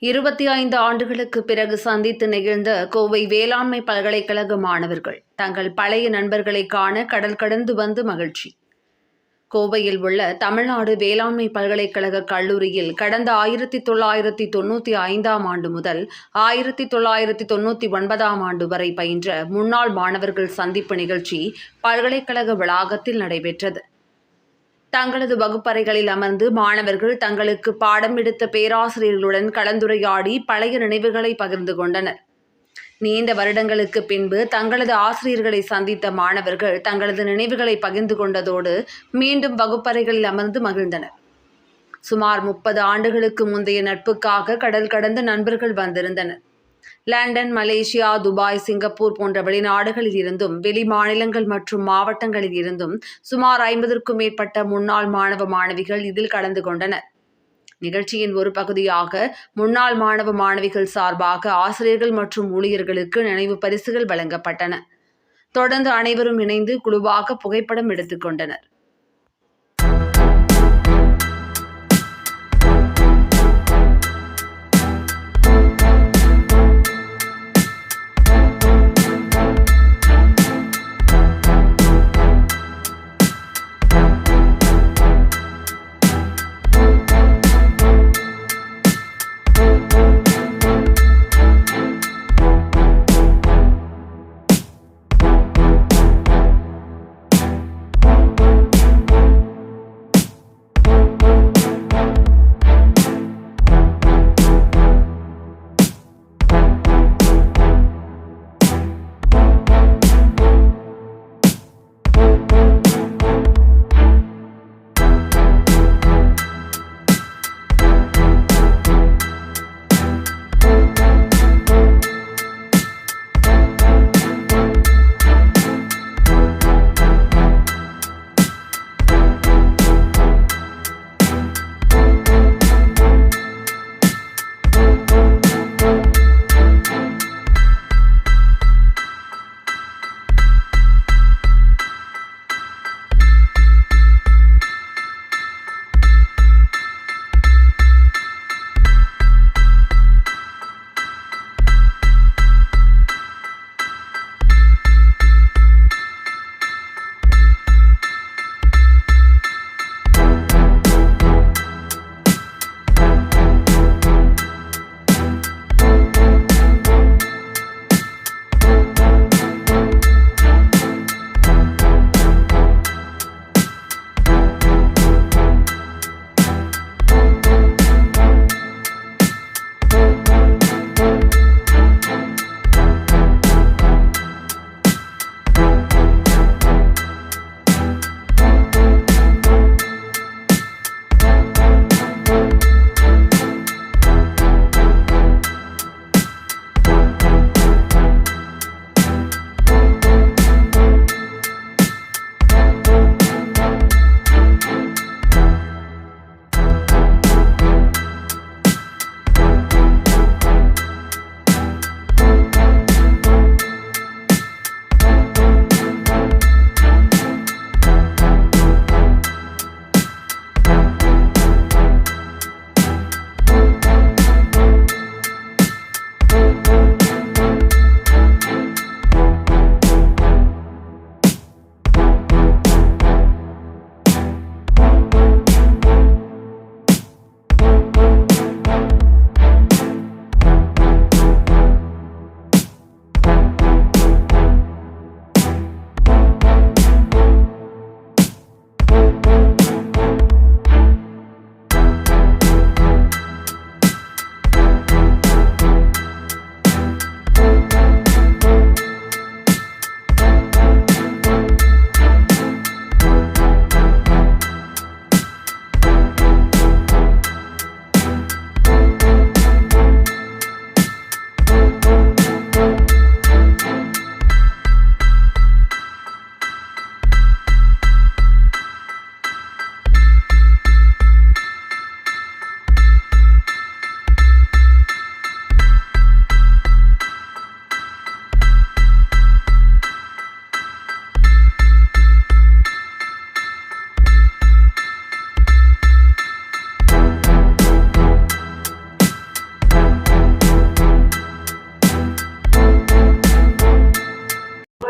25 ஆண்டுகளுக்கு பிறகு சந்தித்து நெகிழ்ந்த கோவை வேளாண்மை பல்கலைக்கழக மாணவர்கள் தங்கள் பழைய நண்பர்களை காண கடல் கடந்து வந்து மகிழ்ச்சி. கோவையில் உள்ள தமிழ்நாடு வேளாண்மை பல்கலைக்கழக கல்லூரியில் கடந்த 1995 ஆண்டு முதல் 1999 ஆண்டு வரை பயின்ற முன்னாள் மாணவர்கள் சந்திப்பு நிகழ்ச்சி பல்கலைக்கழக வளாகத்தில் நடைபெற்றது. தங்களது வகுப்பறைகளில் அமர்ந்து மாணவர்கள் தங்களுக்கு பாடம் எடுத்த பேராசிரியர்களுடன் கலந்துரையாடி பழைய நினைவுகளை பகிர்ந்து கொண்டனர். நீண்ட வருடங்களுக்கு பின்பு தங்களது ஆசிரியர்களை சந்தித்த மாணவர்கள் தங்களது நினைவுகளை பகிர்ந்து கொண்டதோடு மீண்டும் வகுப்பறைகளில் அமர்ந்து மகிழ்ந்தனர். சுமார் 30 ஆண்டுகளுக்கு முந்தைய நட்புக்காக கடல் கடந்த நண்பர்கள் வந்திருந்தனர். லண்டன், மலேசியா, துபாய், சிங்கப்பூர் போன்ற வெளிநாடுகளில் இருந்தும் வெளி மாநிலங்கள் மற்றும் மாவட்டங்களில் இருந்தும் சுமார் 50க்கும் மேற்பட்ட முன்னாள் மாணவ மாணவிகள் இதில் கலந்து கொண்டனர். நிகழ்ச்சியின் ஒரு பகுதியாக முன்னாள் மாணவ மாணவிகள் சார்பாக ஆசிரியர்கள் மற்றும் ஊழியர்களுக்கு நினைவு பரிசுகள் வழங்கப்பட்டன. தொடர்ந்து அனைவரும் இணைந்து குழுவாக புகைப்படம் எடுத்துக்கொண்டனர்.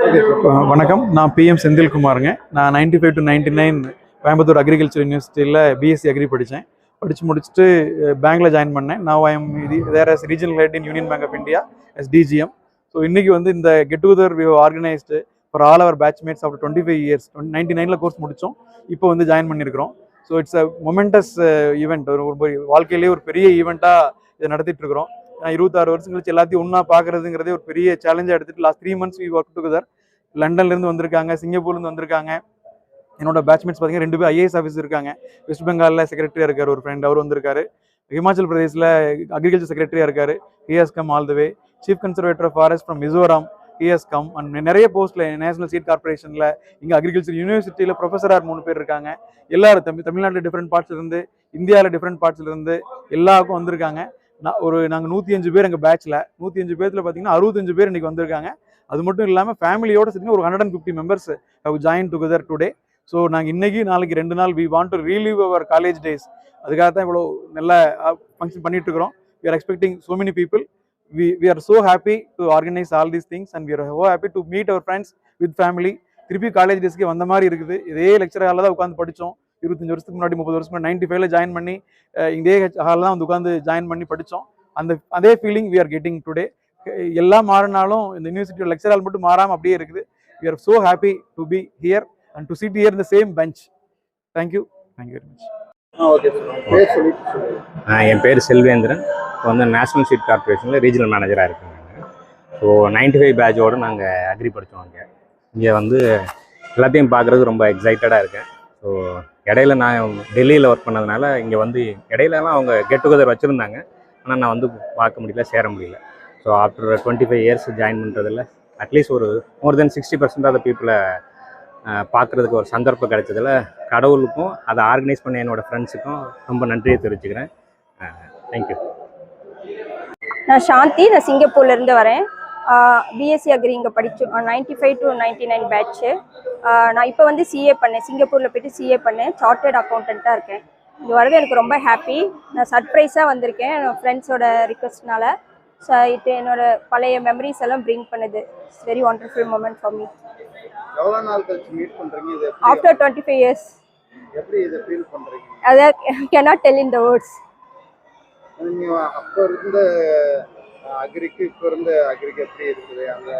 வணக்கம், நான் பிஎம் செந்தில்குமாருங்க. நான் 95 to 99 கோயம்புத்தூர் அக்ரிகல்ச்சர் யூனிவர்சிட்டியில் பிஎஸ்சி அக்ரி படித்தேன். படித்து முடிச்சுட்டு பேங்க்கில் ஜாயின் பண்ணேன். நான் I am there as regional head in Union Bank of India as DGM. So இன்றைக்கி வந்து இந்த get together we organised for all our batchmates after 25 years. 99 course முடித்தோம், இப்போ வந்து ஜாயின் பண்ணியிருக்கிறோம். So it's a momentous event. ஒரு வாழ்க்கையிலேயே ஒரு பெரிய ஈவெண்ட்டாக இதை நடத்திட்டு இருக்கிறோம். 26 வருஷம் கழிச்சு எல்லாத்தையும் ஒன்றா பார்க்குறதுங்கிறதே ஒரு பெரிய சேலஞ்சாக எடுத்துகிட்டு last 3 months we work together. லண்டன்லேருந்து வந்திருக்காங்க, சிங்கப்பூர்லேருந்து வந்திருக்காங்க. என்னோட பேட்ச்மேட்ஸ் பார்த்தீங்கன்னா 2 பேர் IAS ஆஃபீஸ் இருக்காங்க. வெஸ்ட் பெங்காலில் செக்ரட்டரியாக இருக்கார் ஒரு ஃப்ரெண்ட், அவர் வந்திருக்காரு. ஹிமாச்சல் பிரதேசில் அக்ரிகல்ச்சர் செக்ரட்டரியாக இருக்கார், he has come all the way. Chief conservator of forest from Mizoram, he has come. And நிறைய போஸ்ட்டில் நேஷனல் சீட் கார்பரேஷனில், இங்கே அக்ரிகல்ச்சர் யூனிவர்சிட்டியில் ப்ரொஃபஸராக 3 பேர் இருக்காங்க. எல்லாரும் தமிழ்நாட்டில் டிஃப்ரெண்ட் பார்ட்ஸ்லேருந்து, இந்தியாவில் டிஃப்ரெண்ட் பார்ட்ஸ்லேருந்து எல்லாருக்கும் வந்திருக்காங்க. நாங்கள் 105 பேர் எங்கள் பேட்சில். 105 பேர்த்தில் பார்த்தீங்கன்னா 65 பேர் இன்றைக்கி வந்திருக்காங்க. அது மட்டும் இல்லாமல் ஃபேமிலியோடு சேர்த்து ஒரு 150 members have join together today. So நாங்கள் இன்றைக்கி நாளைக்கு 2 நாள் we want to relive our college days. அதுக்காக தான் இவ்வளோ நல்ல ஃபங்க்ஷன் பண்ணிட்டு இருக்கிறோம். We are expecting so many people. We are so happy to organise all these things and we are so happy to meet our friends with family. திருப்பி college டேஸ்க்கு வந்த மாதிரி இருக்குது. இதே லெக்சர் ஹாலில் தான் உட்காந்து படித்தோம். 25 வருஷத்துக்கு முன்னாடி, 30 வருஷம் 95 ஜாயின் பண்ணி இதே ஹாலில் தான் வந்து உட்காந்து ஜாயின் பண்ணி படித்தோம். அதே feeling we are getting today. எல்லாம் மாறினாலும் இந்த யூனிவர்சிட்டியோட லெக்சர் ஹால் மட்டும் மாறாமல் அப்படியே இருக்குது. We are so happy to be here and to sit here in the same bench. Thank you very much. என் பேர் செல்வேந்திரன். இப்போ வந்து நேஷனல் சீட் கார்பரேஷனில் ரீஜனல் மேனேஜராக இருக்கேன். ஸோ 95 பேட்சோடு நாங்கள் அக்ரி படித்தோம். இங்கே வந்து எல்லாத்தையும் பார்க்குறதுக்கு ரொம்ப எக்ஸைட்டடாக இருக்கேன். ஸோ இடையில நான் டெல்லியில் ஒர்க் பண்ணதுனால இங்கே வந்து இடையிலலாம் அவங்க கெட் டுகெதர் வச்சுருந்தாங்க. ஆனால் நான் வந்து பார்க்க முடியல, சேர முடியல. ஸோ ஆஃப்டர் 25 years ஜாயின் பண்ணுறதில்ல அட்லீஸ்ட் ஒரு மோர் தென் 60% ஆஃப் த பீப்புளை பார்க்குறதுக்கு ஒரு சந்தர்ப்பம் கிடைச்சதில் கடவுளுக்கும் அதை ஆர்கனைஸ் பண்ண என்னோடய ஃப்ரெண்ட்ஸுக்கும் ரொம்ப நன்றியை தெரிவிச்சுக்கிறேன். தேங்க்யூ. நான் சாந்தி, நான் சிங்கப்பூர்லேருந்து வரேன். பிஎஸ்சி அக்ரி இங்கே படித்தோம். 95 to 99 பேட்ச்சு. நான் இப்போ வந்து சிஏ பண்ணேன், சிங்கப்பூரில் போய்ட்டு சிஏ பண்ணேன். சார்ட்டர்ட் அக்கௌண்டண்ட்டாக இருக்கேன். இங்கே வரது எனக்கு ரொம்ப ஹாப்பி. நான் சர்ப்ரைஸாக வந்திருக்கேன் என் ஃப்ரெண்ட்ஸோட ரிக்வெஸ்ட்னால. ஸோ இது என்னோட பழைய மெமரிஸ் எல்லாம் பிரிங் பண்ணுது. It's very wonderful moment for me. எவ்வளவு நாள் கழிச்சு மீட் பண்றீங்க? இது ஆஃப்டர் 25 years. எப்படி இத ஃபீல் பண்றீங்க? அத cannot tell in the words. நீங்க அப்ப இருந்த அக்ரிக்கு இப்ப இருந்த அக்ரிக்கு எப்படி இருக்குது? அந்த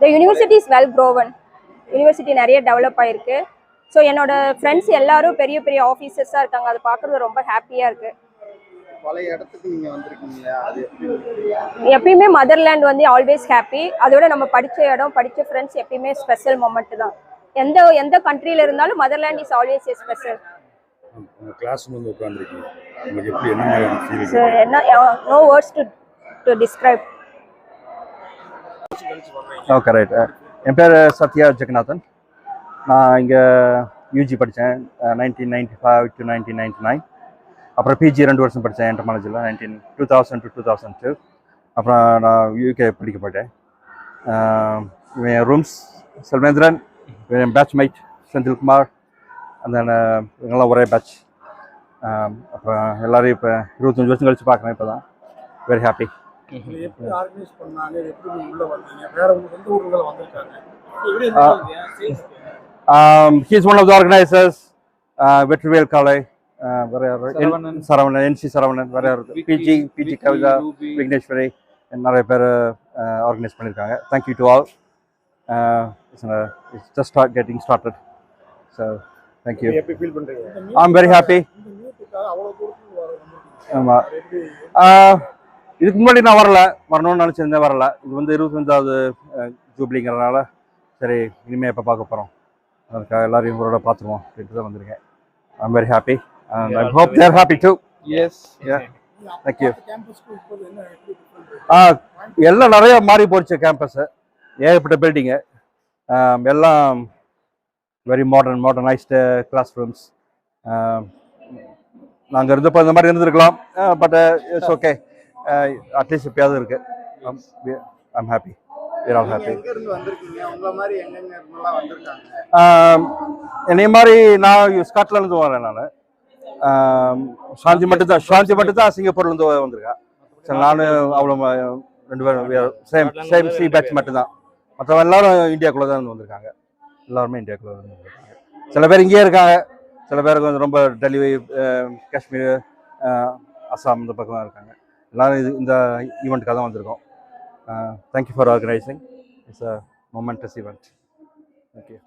The university is well grown. University நிறைய டெவலப் ஆயிருக்கு. ஸோ என்னோட ஃப்ரெண்ட்ஸ் எல்லாரும் பெரிய பெரிய ஆஃபீஸர்ஸாக இருக்காங்க. அதை பார்க்குறது ரொம்ப ஹாப்பியாக இருக்குது. பழைய இடத்துக்கு நீங்கள் வந்திருக்கீங்களா? அது எப்பயுமே மதர்லேண்ட் வந்து ஆல்வேஸ் ஹாப்பி. அதோட நம்ம படித்த இடம், படித்த ஃப்ரெண்ட்ஸ் எப்பயுமே ஸ்பெஷல் மொமெண்ட் தான். எந்த கண்ட்ரியில் இருந்தாலும் motherland is always a special. Class வந்து உட்கார்ந்திருக்கீங்க, உங்களுக்கு எப்படி என்ன மாதிரி feeling? So no words to describe. Okay right. என் பேர் சத்யா ஜெகநாதன். நான் இங்கே யூஜி படித்தேன் 1995 to 1999. அப்புறம் பிஜி 2 வருஷம் படித்தேன் என்டர்மாலஜியில் 2000 to 2002. அப்புறம் நான் யூகே படிக்க போயிட்டேன். என் ரூம்ஸ் செல்வேந்திரன், என் பேட்ச்மேட் செந்தில்குமார், அந்த இவங்கெல்லாம் ஒரே பேட்ச். அப்புறம் எல்லோரும் இப்போ 25 வருஷம் கழிச்சு பார்க்குறேன். இப்போ தான் வெரி ஹாப்பி. எப்படி ஆர்கனைஸ் பண்ணாங்க? எப்படி உள்ள வந்தீங்க? வேற உங்க சொந்த ஊர்ல வந்திருக்காங்க. He is one of the organizers. Vetrivel Kale, Saravanan, NC Saravanan, PG Kavida, Vigneshwari, and நிறைய பேர் ஆர்கனைஸ் பண்ணியிருக்காங்க. Thank you to all. It's just getting started. So, thank you. எப்படி ஃபீல் பண்றீங்க? I'm very happy. ஆமாம், இதுக்கு முன்னாடி நான் வரணும்னு நினச்சிருந்தேன், வரல. இது வந்து 25வது ஜூப்ளிங்கிறதுனால சரி இனிமேல் எப்போ பார்க்க போகிறோம், அதுக்காக எல்லாரையும் உங்களோட பார்த்துருவோம் அப்படின்ட்டு தான் வந்திருக்கேன். I'm very happy and I hope they are happy too. Yes. Yeah. Thank you. எல்லாம் நிறைய மாறி போச்சு கேம்பஸ். ஏகப்பட்ட பில்டிங்கு, எல்லாம் வெரி மாடர்னைஸ்டு கிளாஸ் ரூம்ஸ். நாங்கள் இருந்தப்போ இந்த மாதிரி இருந்திருக்கலாம், பட் இட்ஸ் ஓகே. அட்லீஸ்ட் எப்பயாவது இருக்கு. I'm happy. We're all happy. எங்க இருந்து வந்திருக்கீங்க? உங்கள மாதிரி எங்கெங்க இருந்தெல்லாம் வந்திருக்காங்க? என்னைய மாதிரி நான் ஸ்காட்லாந்து வரேன். நான் சாந்தி மட்டும் தான் சிங்கப்பூர்லேருந்து வந்திருக்கேன். சரி, நான் அவ்வளோ 2 பேரும் சேம் சி பேட்ச் மட்டும்தான். மற்றவங்க எல்லாரும் இந்தியாக்குள்ளே தான் வந்திருக்காங்க. எல்லாருமே இந்தியாக்குள்ளே தான் வந்திருக்காங்க. சில பேர் இங்கேயே இருக்காங்க, சில பேர் கொஞ்சம் ரொம்ப டெல்லி, காஷ்மீர், அஸ்ஸாம் இந்த பக்கம் இருக்காங்க. எல்லாரும் இந்த ஈவெண்ட்டுக்காக தான் வந்திருக்கோம். Thank you for organising. It's a momentous event. Thank you.